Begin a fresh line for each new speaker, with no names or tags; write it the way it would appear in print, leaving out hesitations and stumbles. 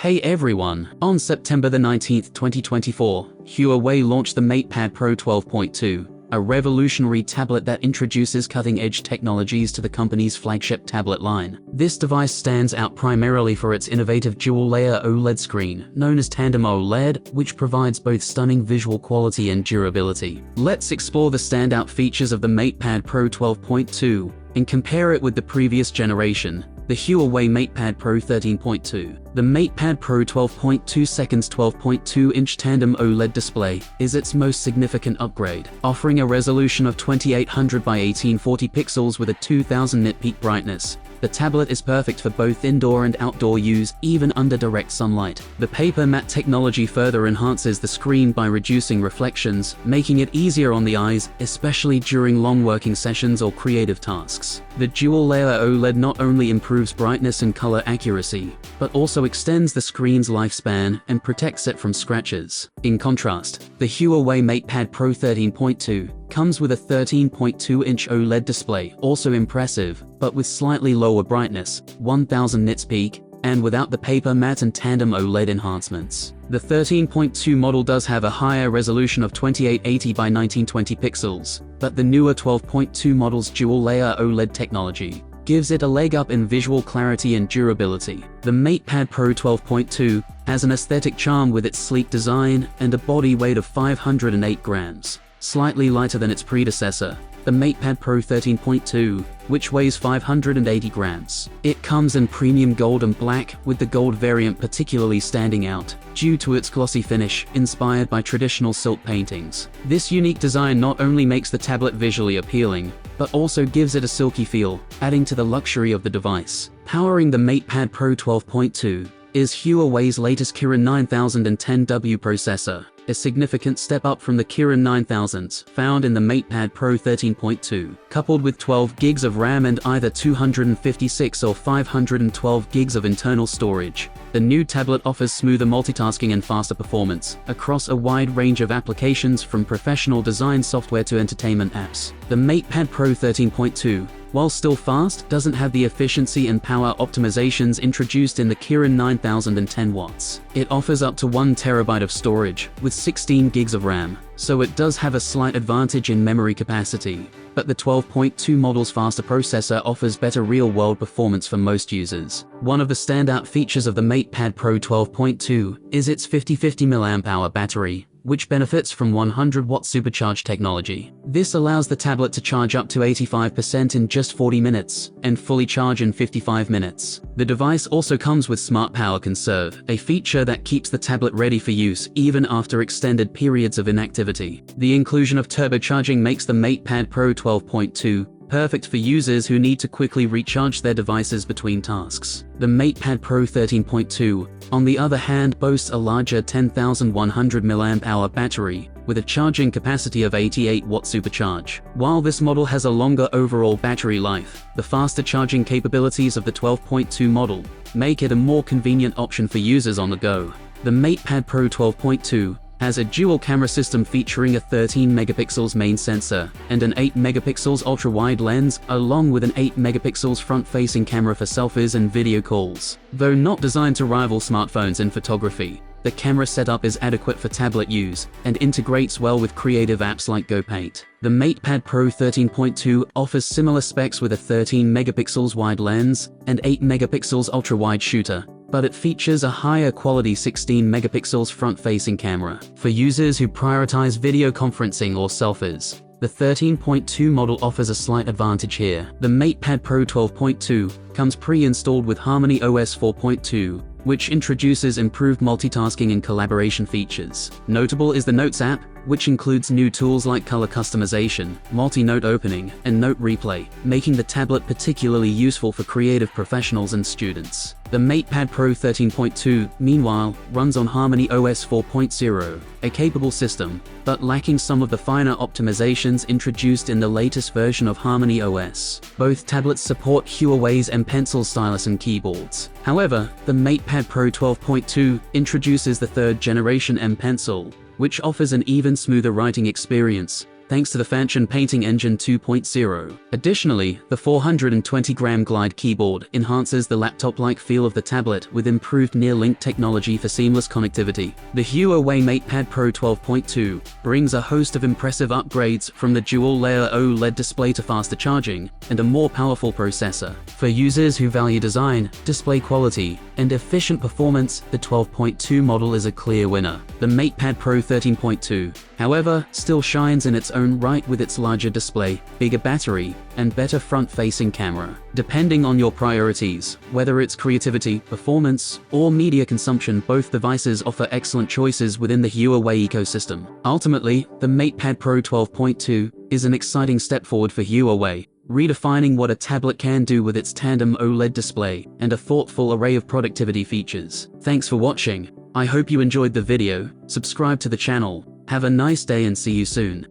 Hey everyone! On September the 19th, 2024, Huawei launched the MatePad Pro 12.2, a revolutionary tablet that introduces cutting-edge technologies to the company's flagship tablet line. This device stands out primarily for its innovative dual-layer OLED screen, known as Tandem OLED, which provides both stunning visual quality and durability. Let's explore the standout features of the MatePad Pro 12.2 and compare it with the previous generation, the Huawei MatePad Pro 13.2. The MatePad Pro 12.2 seconds 12.2-inch Tandem OLED display is its most significant upgrade, offering a resolution of 2800 by 1840 pixels with a 2000 nit peak brightness. The tablet is perfect for both indoor and outdoor use, even under direct sunlight. The PaperMatte technology further enhances the screen by reducing reflections, making it easier on the eyes, especially during long working sessions or creative tasks. The dual-layer OLED not only improves brightness and color accuracy, but also extends the screen's lifespan and protects it from scratches. In contrast, the Huawei MatePad Pro 13.2 comes with a 13.2-inch OLED display, also impressive, but with slightly lower brightness, 1000 nits peak, and without the PaperMatte and Tandem OLED enhancements. The 13.2 model does have a higher resolution of 2880 by 1920 pixels, but the newer 12.2 model's dual-layer OLED technology gives it a leg up in visual clarity and durability. The MatePad Pro 12.2 has an aesthetic charm with its sleek design and a body weight of 508 grams, slightly lighter than its predecessor, the MatePad Pro 13.2, which weighs 580 grams. It comes in premium gold and black, with the gold variant particularly standing out due to its glossy finish, inspired by traditional silk paintings. This unique design not only makes the tablet visually appealing, but also gives it a silky feel, adding to the luxury of the device. Powering the MatePad Pro 12.2 is Huawei's latest Kirin 9010W processor, a significant step up from the Kirin 9000s found in the MatePad Pro 13.2. Coupled with 12 gigs of RAM and either 256 or 512 gigs of internal storage, the new tablet offers smoother multitasking and faster performance across a wide range of applications, from professional design software to entertainment apps. The MatePad Pro 13.2, while still fast, doesn't have the efficiency and power optimizations introduced in the Kirin 9010 watts. It offers up to 1 terabyte of storage, with 16 gigs of RAM, so it does have a slight advantage in memory capacity. But the 12.2 model's faster processor offers better real-world performance for most users. One of the standout features of the MatePad Pro 12.2 is its 5050 mAh battery, which benefits from 100-watt supercharge technology. This allows the tablet to charge up to 85% in just 40 minutes, and fully charge in 55 minutes. The device also comes with Smart Power Conserve, a feature that keeps the tablet ready for use even after extended periods of inactivity. The inclusion of turbocharging makes the MatePad Pro 12.2 perfect for users who need to quickly recharge their devices between tasks. The MatePad Pro 13.2, on the other hand, boasts a larger 10,100 mAh battery with a charging capacity of 88-watt supercharge. While this model has a longer overall battery life, the faster charging capabilities of the 12.2 model make it a more convenient option for users on the go. The MatePad Pro 12.2 has a dual camera system featuring a 13 megapixels main sensor and an 8 megapixels ultra-wide lens, along with an 8 megapixels front-facing camera for selfies and video calls. Though not designed to rival smartphones in photography, the camera setup is adequate for tablet use and integrates well with creative apps like GoPaint. The MatePad Pro 13.2 offers similar specs with a 13 megapixels wide lens and 8 megapixels ultra-wide shooter, but it features a higher quality 16 megapixels front-facing camera. For users who prioritize video conferencing or selfies, the 13.2 model offers a slight advantage here. The MatePad Pro 12.2 comes pre-installed with Harmony OS 4.2, which introduces improved multitasking and collaboration features. Notable is the Notes app, which includes new tools like color customization, multi-note opening, and note replay, making the tablet particularly useful for creative professionals and students. The MatePad Pro 13.2, meanwhile, runs on Harmony OS 4.0, a capable system, but lacking some of the finer optimizations introduced in the latest version of Harmony OS. Both tablets support Huawei's M Pencil stylus and keyboards. However, the MatePad Pro 12.2 introduces the third generation M Pencil, which offers an even smoother writing experience, thanks to the Function Painting Engine 2.0. Additionally, the 420-gram Glide keyboard enhances the laptop-like feel of the tablet with improved near-link technology for seamless connectivity. The Huawei MatePad Pro 12.2 brings a host of impressive upgrades, from the dual-layer OLED display to faster charging and a more powerful processor. For users who value design, display quality, and efficient performance, the 12.2 model is a clear winner. The MatePad Pro 13.2, however, still shines in its own right with its larger display, bigger battery, and better front-facing camera. Depending on your priorities, whether it's creativity, performance, or media consumption, both devices offer excellent choices within the Huawei ecosystem. Ultimately, the MatePad Pro 12.2 is an exciting step forward for Huawei, redefining what a tablet can do with its Tandem OLED display and a thoughtful array of productivity features. Thanks for watching. I hope you enjoyed the video. Subscribe to the channel. Have a nice day and see you soon.